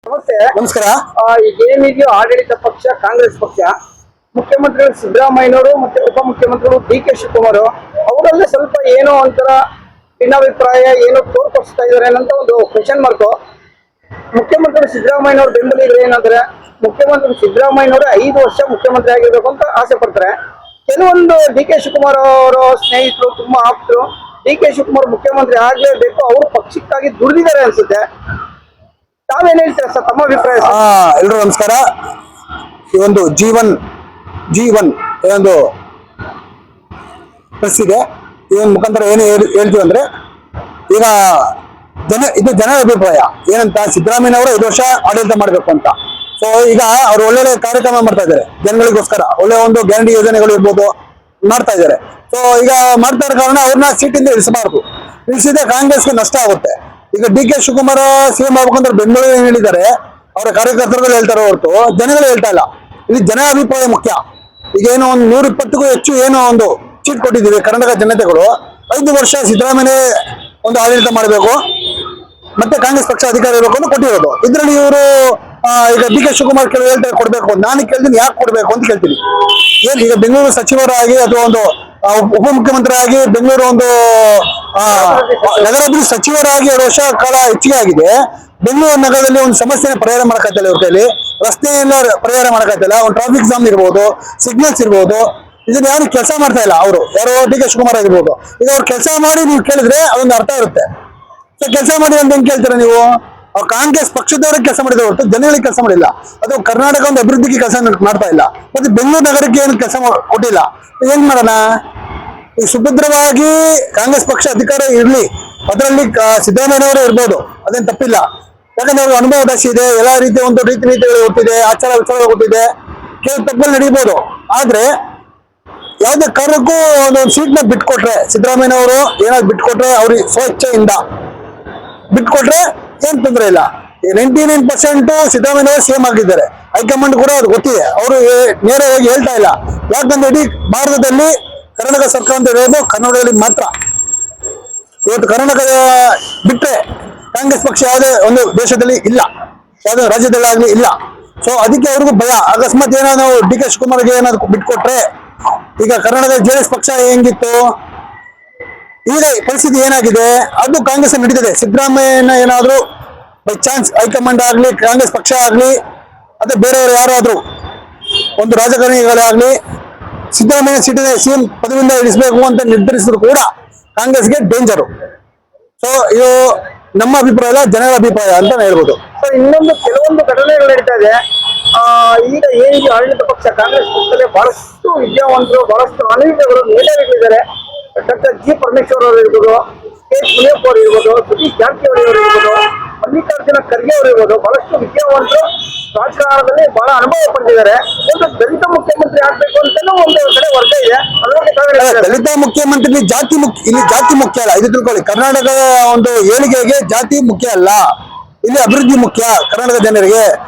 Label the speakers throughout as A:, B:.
A: ನಮಸ್ತೆ.
B: ನಮಸ್ಕಾರ.
A: ಈಗ ಏನಿದೆಯೋ ಆಡಳಿತ ಪಕ್ಷ ಕಾಂಗ್ರೆಸ್ ಪಕ್ಷ, ಮುಖ್ಯಮಂತ್ರಿಗಳು ಸಿದ್ದರಾಮಯ್ಯನವರು ಮತ್ತೆ ಉಪಮುಖ್ಯಮಂತ್ರಿಗಳು ಡಿ ಕೆ ಶಿವಕುಮಾರ್ ಅವರಲ್ಲೇ ಸ್ವಲ್ಪ ಏನೋ ಒಂಥರ ಭಿನ್ನಾಭಿಪ್ರಾಯ ಏನೋ ತೋರ್ಪಡಿಸ್ತಾ ಇದಾರೆ ಅನ್ನೋ ಒಂದು ಕ್ವೆಶನ್ ಮಾರ್ಕ್. ಮುಖ್ಯಮಂತ್ರಿ ಸಿದ್ದರಾಮಯ್ಯನವರು ಬೆಂಬಲಿಗರು ಏನಂದ್ರೆ, ಮುಖ್ಯಮಂತ್ರಿ ಸಿದ್ದರಾಮಯ್ಯನವರು 5 ವರ್ಷ ಮುಖ್ಯಮಂತ್ರಿ ಆಗಿರ್ಬೇಕು ಅಂತ ಆಸೆ ಪಡ್ತಾರೆ. ಕೆಲವೊಂದು ಡಿ ಕೆ ಶಿವಕುಮಾರ್ ಅವರ ಸ್ನೇಹಿತರು, ತುಂಬಾ ಆಪ್ತರು, ಡಿ ಕೆ ಶಿವಕುಮಾರ್ ಮುಖ್ಯಮಂತ್ರಿ ಆಗ್ಲೇಬೇಕು, ಅವರು ಪಕ್ಷಕ್ಕಾಗಿ ದುಡಿದಿದ್ದಾರೆ ಅನ್ಸುತ್ತೆ. ತಾವೇನ್ ಹೇಳ್ತೀರಾ ಸರ್, ತಮ್ಮ ಅಭಿಪ್ರಾಯ?
B: ಎಲ್ರು ನಮಸ್ಕಾರ. ಈ ಒಂದು ಜೀವನ್ ಒಂದು ಪ್ರೆಸ್ ಇದೆ. ಈ ಒಂದು ಮುಖಾಂತರ ಏನು ಹೇಳ್ತೀವಿ ಅಂದ್ರೆ, ಈಗ ಇದು ಜನರ ಅಭಿಪ್ರಾಯ ಏನಂತ, ಸಿದ್ದರಾಮಯ್ಯನವರು 5 ವರ್ಷ ಆಡಳಿತ ಮಾಡಬೇಕು ಅಂತ. ಸೊ ಈಗ ಅವ್ರು ಒಳ್ಳೊಳ್ಳೆ ಕಾರ್ಯಕ್ರಮ ಮಾಡ್ತಾ ಇದ್ದಾರೆ ಜನಗಳಿಗೋಸ್ಕರ. ಒಳ್ಳೆ ಒಂದು ಗ್ಯಾರಂಟಿ ಯೋಜನೆಗಳು ಇರ್ಬೋದು ಮಾಡ್ತಾ ಇದ್ದಾರೆ. ಸೊ ಈಗ ಮಾಡ್ತಾ ಇರೋ ಕಾರಣ ಅವ್ರನ್ನ ಸೀಟಿಂದ ಇಳಿಸಬಾರ್ದು. ಇಳಿಸಿದ್ರೆ ಕಾಂಗ್ರೆಸ್ಗೆ ನಷ್ಟ ಆಗುತ್ತೆ. ಈಗ ಡಿ ಕೆ ಶಿವಕುಮಾರ್ ಸಿಎಂ ಆಗ್ಬೇಕಂದ್ರೆ ಬೆಂಗಳೂರು ಏನ್ ಹೇಳಿದ್ದಾರೆ, ಅವರ ಕಾರ್ಯಕರ್ತರುಗಳು ಹೇಳ್ತಾರೆ ಹೊರತು ಜನಗಳು ಹೇಳ್ತಾ ಇಲ್ಲ. ಇಲ್ಲಿ ಜನ ಅಭಿಪ್ರಾಯ ಮುಖ್ಯ. ಈಗ ಏನೋ ಒಂದು 120ಕ್ಕೂ ಹೆಚ್ಚು ಏನೋ ಒಂದು ಸೀಟ್ ಕೊಟ್ಟಿದ್ದೀವಿ ಕರ್ನಾಟಕ ಜನತೆಗಳು. 5 ವರ್ಷ ಸಿದ್ದರಾಮಯ್ಯ ಒಂದು ಆಡಳಿತ ಮಾಡಬೇಕು, ಮತ್ತೆ ಕಾಂಗ್ರೆಸ್ ಪಕ್ಷ ಅಧಿಕಾರ ಇರಬೇಕು ಅಂತ ಕೊಟ್ಟಿರೋದು. ಇದ್ರಲ್ಲಿ ಇವರು ಈಗ ಡಿ ಕೆ ಶಿವಕುಮಾರ್ ಹೇಳ್ತಾರೆ ಕೊಡ್ಬೇಕು. ನಾನು ಕೇಳ್ತೀನಿ ಯಾಕೆ ಕೊಡ್ಬೇಕು ಅಂತ ಕೇಳ್ತೀನಿ. ಏನ್ ಈಗ ಬೆಂಗಳೂರು ಸಚಿವರಾಗಿ ಅಥವಾ ಒಂದು ಉಪಮುಖ್ಯಮಂತ್ರಿ ಆಗಿ ಬೆಂಗಳೂರು ಒಂದು ನಗರಾಭಿವೃದ್ಧಿ ಸಚಿವರಾಗಿ 2 ವರ್ಷ ಕಾಲ ಹೆಚ್ಚಿಗೆ ಆಗಿದೆ. ಬೆಂಗಳೂರು ನಗರದಲ್ಲಿ ಒಂದು ಸಮಸ್ಯೆನ ಪರಿಹಾರ ಮಾಡಕ್ಕಾಗ್ತಿಲ್ಲ ಇವ್ರ ಕೈಲಿ. ರಸ್ತೆಯೆಲ್ಲ ಪರಿಹಾರ ಮಾಡಕ್ಕಾಗ್ತಿಲ್ಲ. ಒಂದು ಟ್ರಾಫಿಕ್ ಜಾಮ್ ಇರ್ಬೋದು, ಸಿಗ್ನಲ್ಸ್ ಇರ್ಬೋದು, ಇದನ್ನ ಯಾರು ಕೆಲಸ ಮಾಡ್ತಾ ಇಲ್ಲ. ಅವರು ಯಾರೋ ಡಿ ಕೆ ಶಿವಕುಮಾರ್ ಆಗಿರ್ಬೋದು. ಈಗ ಅವ್ರು ಕೆಲಸ ಮಾಡಿ ನೀವು ಕೇಳಿದ್ರೆ ಅದೊಂದು ಅರ್ಥ ಇರುತ್ತೆ. ಸೊ ಕೆಲಸ ಮಾಡಿ ಅಂತ ಹೆಂಗ್ ಕೇಳ್ತೀರಾ ನೀವು? ಅವ್ರು ಕಾಂಗ್ರೆಸ್ ಪಕ್ಷದವ್ರಿಗೆ ಕೆಲಸ ಮಾಡಿದ್ರೆ ಹೊರತು ಜನಗಳಿಗೆ ಕೆಲಸ ಮಾಡಿಲ್ಲ. ಅದು ಕರ್ನಾಟಕ ಒಂದು ಅಭಿವೃದ್ಧಿಗೆ ಕೆಲಸ ಮಾಡ್ತಾ ಇಲ್ಲ. ಮತ್ತೆ ಬೆಂಗಳೂರು ನಗರಕ್ಕೆ ಏನು ಕೆಲಸ ಕೊಟ್ಟಿಲ್ಲ. ಏನ್ ಮಾಡೋಣ? ಈ ಸುಭದ್ರವಾಗಿ ಕಾಂಗ್ರೆಸ್ ಪಕ್ಷ ಅಧಿಕಾರ ಇರ್ಲಿ, ಅದರಲ್ಲಿ ಸಿದ್ದರಾಮಯ್ಯನವರು ಇರ್ಬೋದು, ಅದೇನು ತಪ್ಪಿಲ್ಲ. ಯಾಕಂದ್ರೆ ಅವ್ರಿಗೆ ಅನುಭವ ಜಾಸ್ತಿ ಇದೆ, ಎಲ್ಲಾ ರೀತಿಯ ಒಂದು ನೀತಿಗಳು ಗೊತ್ತಿದೆ, ಆಚಾರ ವಿಚಾರ ಗೊತ್ತಿದೆ. ಕೆಲವು ತಪ್ಪಲ್ಲಿ ನಡೀಬಹುದು. ಆದ್ರೆ ಯಾವುದೇ ಕಾರಣಕ್ಕೂ ಒಂದು ಸೀಟ್ನ ಬಿಟ್ಕೊಟ್ರೆ, ಸಿದ್ದರಾಮಯ್ಯನವರು ಏನಾದ್ರು ಬಿಟ್ಕೊಟ್ರೆ, ಅವ್ರಿಗೆ ಸ್ವಚ್ಛೆಯಿಂದ ಬಿಟ್ಕೊಟ್ರೆ ಏನ್ ತೊಂದರೆ ಇಲ್ಲ. 99% ಸಿದ್ದರಾಮಯ್ಯನವರು ಸಿಎಂ ಆಗಿದ್ದಾರೆ. ಹೈಕಮಾಂಡ್ ಕೂಡ ಅದು ಗೊತ್ತಿದೆ. ಅವರು ನೇರವಾಗಿ ಹೇಳ್ತಾ ಇಲ್ಲ. ಯಾಕಂದ್ರೆ ಇಡೀ ಭಾರತದಲ್ಲಿ ಕರ್ನಾಟಕ ಸರ್ಕಾರ ಅಂತ ಇರೋದು ಕರ್ನಾಟಕದಲ್ಲಿ ಮಾತ್ರ. ಇವತ್ತು ಕರ್ನಾಟಕದ ಬಿಟ್ಟರೆ ಕಾಂಗ್ರೆಸ್ ಪಕ್ಷ ಯಾವುದೇ ಒಂದು ದೇಶದಲ್ಲಿ ಇಲ್ಲ, ಯಾವುದೇ ರಾಜ್ಯದಲ್ಲಾಗ್ಲಿ ಇಲ್ಲ. ಸೊ ಅದಕ್ಕೆ ಅವ್ರಿಗೂ ಭಯ. ಅಕಸ್ಮಾತ್ ಏನಾದ್ರು ಡಿ ಕೆ ಶಿವಕುಮಾರ್ಗೆ ಏನಾದ್ರು ಬಿಟ್ಕೊಟ್ರೆ, ಈಗ ಕರ್ನಾಟಕದ ಜೆಡಿಎಸ್ ಪಕ್ಷ ಹೆಂಗಿತ್ತು, ಈಗ ಪರಿಸ್ಥಿತಿ ಏನಾಗಿದೆ, ಅದು ಕಾಂಗ್ರೆಸ್ ನಡೀತದೆ. ಸಿದ್ದರಾಮಯ್ಯನ ಏನಾದ್ರು ಬೈ ಚಾನ್ಸ್ ಹೈಕಮಾಂಡ್ ಆಗ್ಲಿ, ಕಾಂಗ್ರೆಸ್ ಪಕ್ಷ ಆಗ್ಲಿ, ಅಥವಾ ಬೇರೆಯವರು ಯಾರಾದ್ರೂ ಒಂದು ರಾಜಕಾರಣಿಗಳಾಗ್ಲಿ ಸಿದ್ದರಾಮಯ್ಯ ಸಿಎಂ ಪದವಿಯಿಂದ ಇಳಿಸಬೇಕು ಅಂತ ನಿರ್ಧರಿಸಿದ್ರು ಕೂಡ ಕಾಂಗ್ರೆಸ್ಗೆ ಡೇಂಜರು. ಸೊ ಇದು ನಮ್ಮ ಅಭಿಪ್ರಾಯ ಅಲ್ಲ, ಜನರ ಅಭಿಪ್ರಾಯ ಅಂತ ಹೇಳ್ಬೋದು.
A: ಸರ್, ಇನ್ನೊಂದು ಕೆಲವೊಂದು ಘಟನೆಗಳು ನಡೀತಾ ಇದೆ. ಈಗ ಏನಿದೆ ಆಡಳಿತ ಪಕ್ಷ ಕಾಂಗ್ರೆಸ್ ಪಕ್ಷದಲ್ಲಿ ಬಹಳಷ್ಟು ವಿದ್ಯಾವಂತರು, ಬಹಳಷ್ಟು ಅನುಭವಿಗಳು ಮೇಧಾವಿಗಳಿದ್ದಾರೆ. ಡಾಕ್ಟರ್ ಜಿ ಪರಮೇಶ್ವರ್ ಅವರು ಇರ್ಬೋದು, ಕೆ ಮುನಿಯಪ್ಪ ಅವರು ಇರ್ಬೋದು, ಸತೀಶ್ ಜಾರಕಿಹೊಳಿ ಅವರು ಇರ್ಬೋದು, ಮಲ್ಲಿಕಾರ್ಜುನ ಖರ್ಗೆ ಅವರು ಇರ್ಬೋದು, ಬಹಳಷ್ಟು ವಿದ್ಯಾವಂತರು ರಾಜಕಾರಣದಲ್ಲಿ ಬಹಳ ಅನುಭವ ಪಡೆದಿದ್ದಾರೆ. ಒಂದು ದಲಿತ ಮುಖ್ಯಮಂತ್ರಿ ಆಗ್ಬೇಕು ಅಂತಾನೂ ಒಂದು ಕಡೆ ವರ್ಗ ಇದೆ.
B: ದಲಿತ ಮುಖ್ಯಮಂತ್ರಿ ಇಲ್ಲಿ ಜಾತಿ ಮುಖ್ಯ ಅಲ್ಲ. ಇದು ತಿಳ್ಕೊಳ್ಳಿ, ಕರ್ನಾಟಕದ ಒಂದು ಏಳಿಗೆಗೆ ಜಾತಿ ಮುಖ್ಯ ಅಲ್ಲ, ಇಲ್ಲಿ ಅಭಿವೃದ್ಧಿ ಮುಖ್ಯ ಕರ್ನಾಟಕ ಜನರಿಗೆ.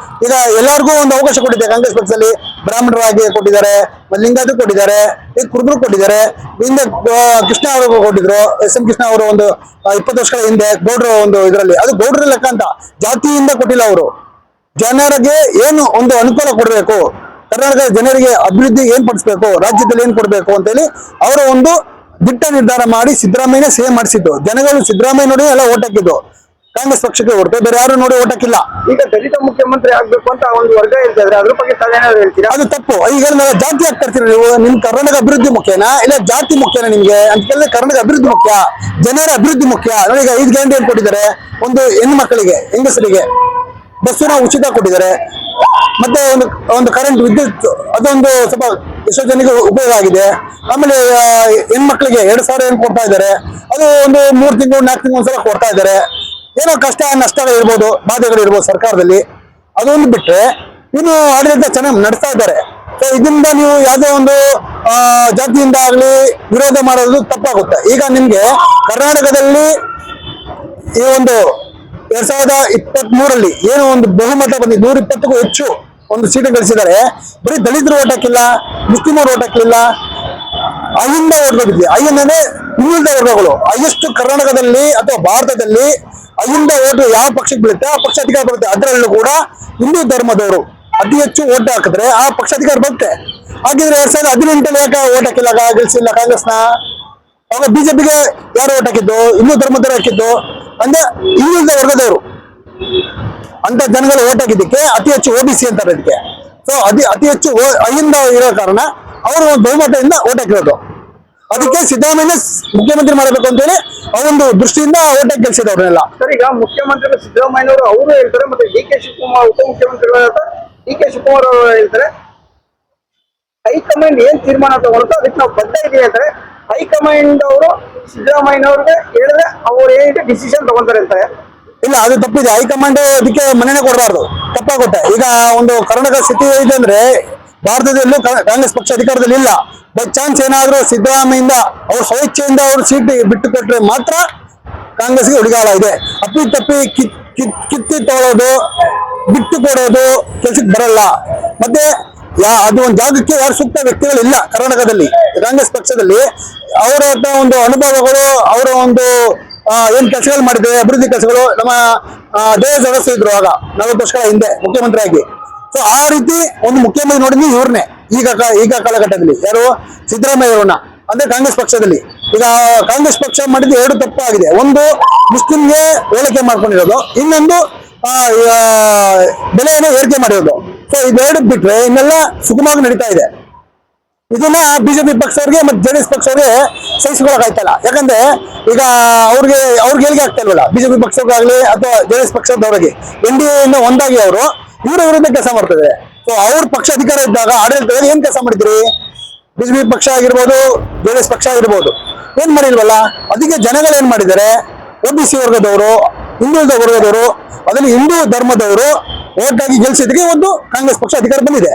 B: ಈಗ ಎಲ್ಲರಿಗೂ ಒಂದು ಅವಕಾಶ ಕೊಟ್ಟಿದೆ ಕಾಂಗ್ರೆಸ್ ಪಕ್ಷದಲ್ಲಿ. ಬ್ರಾಹ್ಮಣರಾಗಿ ಕೊಟ್ಟಿದ್ದಾರೆ, ಲಿಂಗಾಯತ ಕೊಟ್ಟಿದ್ದಾರೆ, ಈಗ ಕುರುಬರು ಕೊಟ್ಟಿದ್ದಾರೆ. ಹಿಂದೆ ಕೃಷ್ಣ ಅವರು ಕೊಟ್ಟಿದ್ರು, ಎಸ್.ಎಂ. ಕೃಷ್ಣ ಅವರು ಒಂದು 20 ವರ್ಷಗಳ ಹಿಂದೆ ಗೌಡ್ರ ಒಂದು ಇದರಲ್ಲಿ. ಅದು ಗೌಡ್ರ ಲೆಕ್ಕ ಅಂತ, ಜಾತಿಯಿಂದ ಕೊಟ್ಟಿಲ್ಲ. ಅವರು ಜನರಿಗೆ ಏನು ಒಂದು ಅನುಕೂಲ ಕೊಡಬೇಕು, ಕರ್ನಾಟಕದ ಜನರಿಗೆ ಅಭಿವೃದ್ಧಿ ಏನ್ ಪಡಿಸ್ಬೇಕು, ರಾಜ್ಯದಲ್ಲಿ ಏನ್ ಕೊಡ್ಬೇಕು ಅಂತೇಳಿ ಅವರ ಒಂದು ದಿಟ್ಟ ನಿರ್ಧಾರ ಮಾಡಿ ಸಿದ್ದರಾಮಯ್ಯ ಸೇವೆ ಮಾಡಿಸಿದ್ದು. ಜನಗಳು ಸಿದ್ದರಾಮಯ್ಯ ನೋಡಿ ಎಲ್ಲ ಓಟ್ ಹಾಕಿದ್ದು ಕಾಂಗ್ರೆಸ್ ಪಕ್ಷಕ್ಕೆ ಹೊರತು ಬೇರೆ ಯಾರು ನೋಡಿ ಓಟ್ ಹಾಕಿಲ್ಲ.
A: ಈಗ ದಲಿತ ಮುಖ್ಯಮಂತ್ರಿ ಆಗ್ಬೇಕು ಅಂತ ಒಂದು ವರ್ಗ ಇರ್ತದೆ, ಅದ್ರ ಬಗ್ಗೆ ತಾವೇನಾದ್ರು ಹೇಳ್ತೀರಾ?
B: ಅದು ತಪ್ಪು. ಈಗ ಜಾತಿ ಆಗ್ತಾ ನೀವು, ನಿಮ್ ಕರ್ನಾಟಕ ಅಭಿವೃದ್ಧಿ ಮುಖ್ಯನಾ ಇಲ್ಲ ಜಾತಿ ಮುಖ್ಯನಾ ನಿಮ್ಗೆ ಅಂತ ಕೇಳಿದ್ರೆ ಕರ್ನಾಟಕ ಅಭಿವೃದ್ಧಿ ಮುಖ್ಯ, ಜನರ ಅಭಿವೃದ್ಧಿ ಮುಖ್ಯ. ನೋಡಿ, ಈಗ 5 ಗ್ಯಾರಂಟಿ ಕೊಟ್ಟಿದ್ದಾರೆ. ಒಂದು ಹೆಣ್ಣು ಮಕ್ಕಳಿಗೆ, ಹೆಂಗಸರಿಗೆ ಬಸ್ಸಿನ ಉಚಿತ ಕೊಟ್ಟಿದ್ದಾರೆ. ಮತ್ತೆ ಒಂದು ಕರೆಂಟ್ ವಿದ್ಯುತ್, ಅದೊಂದು ಸ್ವಲ್ಪ ಎಷ್ಟೋ ಜನರಿಗೆ ಉಪಯೋಗ ಆಗಿದೆ. ಆಮೇಲೆ ಹೆಣ್ಮಕ್ಳಿಗೆ 2,000 ಏನು ಕೊಡ್ತಾ ಇದ್ದಾರೆ. ಅದು ಒಂದು 3 ತಿಂಗಳು 4 ತಿಂಗಳು ಒಂದ್ಸಲ ಕೊಡ್ತಾ ಇದ್ದಾರೆ. ಏನೋ ಕಷ್ಟ ನಷ್ಟಗಳು ಇರ್ಬೋದು, ಬಾಧೆಗಳು ಇರ್ಬೋದು ಸರ್ಕಾರದಲ್ಲಿ. ಅದೊಂದು ಬಿಟ್ರೆ ಇನ್ನು ಆಡಳಿತ ಚೆನ್ನಾಗಿ ನಡೆಸ್ತಾ ಇದ್ದಾರೆ. ಸೊ ಇದರಿಂದ ನೀವು ಯಾವುದೇ ಒಂದು ಜಾತಿಯಿಂದ ಆಗ್ಲಿ ವಿರೋಧ ಮಾಡೋದು ತಪ್ಪಾಗುತ್ತೆ. ಈಗ ನಿಮ್ಗೆ ಕರ್ನಾಟಕದಲ್ಲಿ ಈ ಒಂದು 2023 ಏನು ಒಂದು ಬಹುಮತ ಬಂದಿದೆ, 120ಕ್ಕೂ ಹೆಚ್ಚು ಒಂದು ಸೀಟು ಗಳಿಸಿದ್ದಾರೆ. ಬರೀ ದಲಿತರು ಓಟ್ ಹಾಕಿಲ್ಲ, ಮುಸ್ಲಿಮರು ಓಟ್ ಹಾಕಲಿಲ್ಲ, ಅಹಿಂದ ಓಟ್ ಹೋಗಿದ್ವಿ. ಅಹಿಂದ ಅಂದ್ರೆ ಹಿಂದುಳಿದ ವರ್ಗಗಳು ಹೈಯೆಸ್ಟ್ ಕರ್ನಾಟಕದಲ್ಲಿ ಅಥವಾ ಭಾರತದಲ್ಲಿ ಅಲ್ಲಿಂದ ಓಟು ಯಾವ ಪಕ್ಷಕ್ಕೆ ಬೀಳುತ್ತೆ ಆ ಪಕ್ಷ ಅಧಿಕಾರ ಬರುತ್ತೆ. ಅದರಲ್ಲೂ ಕೂಡ ಹಿಂದೂ ಧರ್ಮದವರು ಅತಿ ಹೆಚ್ಚು ಓಟ್ ಹಾಕಿದ್ರೆ ಆ ಪಕ್ಷ ಅಧಿಕಾರ ಬರುತ್ತೆ. ಹಾಗಿದ್ರೆ 2018 ಯಾಕೆ ಓಟ್ ಹಾಕಿಲ್ಲ, ಗೆಲ್ಸಿಲ್ಲ ಕಾಂಗ್ರೆಸ್ನ? ಅವಾಗ ಬಿಜೆಪಿಗೆ ಯಾರು ಓಟ್ ಹಾಕಿದ್ದು? ಹಿಂದೂ ಧರ್ಮದವರು ಹಾಕಿದ್ದು, ಅಂದ್ರೆ ಹಿಂದುಳಿದ ವರ್ಗದವರು ಅಂತ ಜನಗಳು ಓಟ್ ಹಾಕಿದ್ದಕ್ಕೆ ಅತಿ ಹೆಚ್ಚು OBC ಅಂತಾರೆ ಅದಕ್ಕೆ. ಸೊ ಅತಿ ಹೆಚ್ಚು ಅಹಿಂದ ಇರೋ ಕಾರಣ ಅವರು ಬಹುಮತದಿಂದ ಓಟ್ ಹಾಕಿರೋದು. ಅದಕ್ಕೆ ಸಿದ್ದರಾಮಯ್ಯ ಮುಖ್ಯಮಂತ್ರಿ ಮಾಡಬೇಕು ಅಂತೇಳಿ ಅವರೊಂದು ದೃಷ್ಟಿಯಿಂದ ಓಟ್ ಹಾಕಿ ಗೆಲ್ಸಿದವ್ರನ್ನೆಲ್ಲ.
A: ಸರ್, ಈಗ ಮುಖ್ಯಮಂತ್ರಿಗಳು ಸಿದ್ದರಾಮಯ್ಯನವರು ಅವರು ಹೇಳ್ತಾರೆ, ಮತ್ತೆ DK ಶಿವಕುಮಾರ್ ಉಪಮುಖ್ಯಮಂತ್ರಿಗಳ DK ಶಿವಕುಮಾರ್ ಅವರು ಹೇಳ್ತಾರೆ ಹೈಕಮಾಂಡ್ ಏನ್ ತೀರ್ಮಾನ ತಗೊಳುತ್ತೋ ಅದಕ್ಕೆ ನಾವು ಬದ್ಧ ಇದೀವಿ ಅಂತಾರೆ. ಹೈಕಮಾಂಡ್ ಅವರು ಸಿದ್ದರಾಮಯ್ಯನವ್ರಿಗೆ ಹೇಳಿದ್ರೆ ಅವ್ರು ಏನಿದೆ ಡಿಸಿಷನ್ ತಗೊಂತಾರೆ ಅಂತಾರೆ.
B: ಇಲ್ಲ, ಅದು ತಪ್ಪಿದೆ. ಹೈಕಮಾಂಡ್ ಅದಕ್ಕೆ ಮನ್ನಣೆ ಕೊಡಬಾರ್ದು, ತಪ್ಪಾಗುತ್ತೆ. ಈಗ ಒಂದು ಕರ್ನಾಟಕ ಸ್ಥಿತಿ ಇದೆ ಅಂದ್ರೆ ಭಾರತದಲ್ಲೂ ಕಾಂಗ್ರೆಸ್ ಪಕ್ಷ ಅಧಿಕಾರದಲ್ಲಿ ಇಲ್ಲ. ಬೈ ಚಾನ್ಸ್ ಏನಾದ್ರೂ ಸಿದ್ದರಾಮಯ್ಯಿಂದ ಅವ್ರ ಸ್ವಇಚ್ಛೆಯಿಂದ ಅವ್ರು ಸೀಟ್ ಬಿಟ್ಟು ಕೊಟ್ರೆ ಮಾತ್ರ ಕಾಂಗ್ರೆಸ್ಗೆ ಉಳಿಗಾಲ ಇದೆ. ಅಪ್ಪಿ ತಪ್ಪಿ ಕಿತ್ತಿ ತಗೊಳ್ಳೋದು, ಬಿಟ್ಟು ಕೊಡೋದು ಕೆಲ್ಸಕ್ಕೆ ಬರಲ್ಲ. ಮತ್ತೆ ಅದು ಒಂದು ಜಾಗಕ್ಕೆ ಯಾರು ಸೂಕ್ತ ವ್ಯಕ್ತಿಗಳಿಲ್ಲ ಕರ್ನಾಟಕದಲ್ಲಿ. ಕಾಂಗ್ರೆಸ್ ಪಕ್ಷದಲ್ಲಿ ಅವರ ಒಂದು ಅನುಭವಗಳು, ಅವರ ಒಂದು ಏನ್ ಕೆಲಸಗಳು ಮಾಡಿದ್ದೇವೆ, ಅಭಿವೃದ್ಧಿ ಕೆಲಸಗಳು, ನಮ್ಮ ದೇವೇಶ್ ಅರಸು ಇದ್ರು ಆಗ 40 ವರ್ಷಗಳ ಹಿಂದೆ ಮುಖ್ಯಮಂತ್ರಿ ಆಗಿ. ಸೊ ಆ ರೀತಿ ಒಂದು ಮುಖ್ಯಮಂತ್ರಿ ನೋಡಿದ್ವಿ ಇವ್ರನ್ನೇ ಈಗ ಕಾಲಘಟ್ಟದಲ್ಲಿ. ಯಾರು? ಸಿದ್ದರಾಮಯ್ಯ ಅವ್ರನ್ನ, ಅಂದ್ರೆ ಕಾಂಗ್ರೆಸ್ ಪಕ್ಷದಲ್ಲಿ. ಈಗ ಕಾಂಗ್ರೆಸ್ ಪಕ್ಷ ಮಾಡಿದ್ದು 2 ತಪ್ಪಾಗಿದೆ. ಒಂದು ಮುಸ್ಲಿಂಗೆ ಹೋಲಿಕೆ ಮಾಡ್ಕೊಂಡಿರೋದು, ಇನ್ನೊಂದು ಬೆಲೆಯನ್ನು ಏರಿಕೆ ಮಾಡಿರೋದು. ಸೊ ಇದೆರಡು ಬಿಟ್ರೆ ಇನ್ನೆಲ್ಲ ಸುಗಮವಾಗಿ ನಡೀತಾ ಇದೆ. ಇದನ್ನ ಬಿಜೆಪಿ ಪಕ್ಷದವ್ರಿಗೆ ಮತ್ತೆ JDS ಪಕ್ಷವ್ರಿಗೆ ಸಹಿಸಿಕೊಳ್ಳಕ್ ಆಯ್ತಲ್ಲ. ಯಾಕಂದ್ರೆ ಈಗ ಅವ್ರಿಗೆ ಏಳಿಗೆ ಆಗ್ತಾ ಇಲ್ವಲ್ಲ, ಬಿಜೆಪಿ ಪಕ್ಷಕ್ಕಾಗ್ಲಿ ಅಥವಾ JDS ಪಕ್ಷದವ್ರಿಗೆ. NDA ಒಂದಾಗಿ ಅವರು ಇವರ ವಿರುದ್ಧ ಕೆಲಸ ಮಾಡ್ತಿದ್ದಾರೆ. ಸೊ ಅವ್ರ ಪಕ್ಷ ಅಧಿಕಾರ ಇದ್ದಾಗ ಆಡಳಿತದಲ್ಲಿ ಏನ್ ಕೆಲಸ ಮಾಡಿದ್ರಿ? ಬಿಜೆಪಿ ಪಕ್ಷ ಆಗಿರ್ಬೋದು, JDS ಪಕ್ಷ ಆಗಿರ್ಬೋದು, ಏನ್ ಮಾಡಿಲ್ವಲ್ಲ. ಅದಕ್ಕೆ ಜನಗಳು ಏನ್ ಮಾಡಿದ್ದಾರೆ? OBC ವರ್ಗದವರು, ಹಿಂದುಳಿದ ವರ್ಗದವರು, ಅದರಲ್ಲಿ ಹಿಂದೂ ಧರ್ಮದವರು ಓಟ್ ಆಗಿ ಗೆಲ್ಸಿದ್ದಕ್ಕೆ ಒಂದು ಕಾಂಗ್ರೆಸ್ ಪಕ್ಷ ಅಧಿಕಾರ ಬಂದಿದೆ.